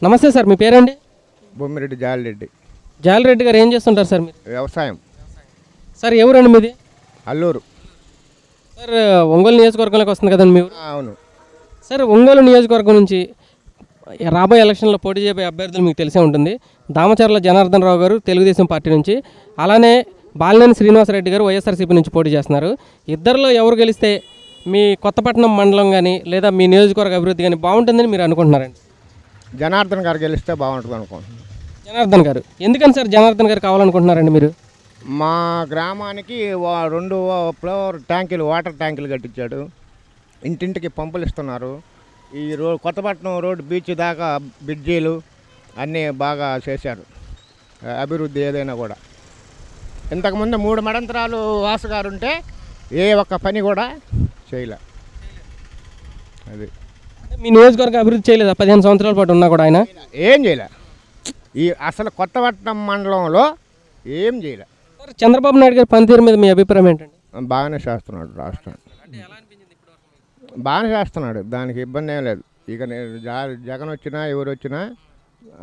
నమస్తే సార్, మీ పేరండి? బొమ్మిరెడ్డి జాలిరెడ్డి. జాలిరెడ్డి గారు ఏం చేస్తుంటారు సార్ మీరు? వ్యవసాయం. సార్ ఎవరండి మీది? అల్లూరు. సార్ ఒంగోలు నియోజకవర్గంలోకి వస్తుంది కదండి మీ ఊరు? అవును. సార్ ఒంగోలు నియోజకవర్గం నుంచి రాబోయే ఎలక్షన్లో పోటీ చేయబోయే అభ్యర్థులు మీకు తెలిసే ఉంటుంది. దామచర్ల జనార్దన్ రావు గారు తెలుగుదేశం పార్టీ నుంచి, అలానే బాలినేని శ్రీనివాసరెడ్డి గారు వైఎస్ఆర్సీపీ నుంచి పోటీ చేస్తున్నారు. ఇద్దరిలో ఎవరు గెలిస్తే మీ కొత్తపట్నం మండలం కానీ లేదా మీ నియోజకవర్గ అభివృద్ధి కానీ బాగుంటుందని మీరు అనుకుంటున్నారండి? జనార్దన్ గారు గెలిస్తే బాగుంటుంది అనుకుంటున్నాను. జనార్దన్ గారు ఎందుకని సార్ జనార్దన్ గారు కావాలనుకుంటున్నారండి మీరు? మా గ్రామానికి 2 ఫ్లోర్ ట్యాంకులు, వాటర్ ట్యాంకులు కట్టించాడు. ఇంటింటికి పంపులు ఇస్తున్నారు. ఈ కొత్తపట్నం రోడ్డు బీచ్ దాకా బ్రిడ్జీలు అన్నీ బాగా చేశారు. అభివృద్ధి ఏదైనా కూడా. ఇంతకుముందు 3 మడంతరాలు వాసు గారు ఉంటే ఏ ఒక్క పని కూడా చేయలే. అది మీ నియోజకవర్గ అభివృద్ధి చేయలేదా 15 సంవత్సరాల పాటు ఉన్నా కూడా ఆయన? ఏం చేయలే. అసలు కొత్తపట్నం మండలంలో ఏం చేయలే. సార్ చంద్రబాబు నాయుడు గారి పనితీరు మీద మీ అభిప్రాయం ఏంటండి? బాగానే చేస్తున్నాడు. రాష్ట్రం బాగానే చేస్తున్నాడు, దానికి ఇబ్బంది ఏం లేదు. ఇక జగన్ వచ్చినా ఎవరు వచ్చినా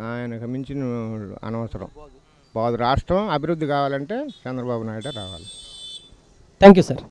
ఆయనకు మించిన అనవసరం. రాష్ట్రం అభివృద్ధి కావాలంటే చంద్రబాబు నాయుడు రావాలి. Thank you sir.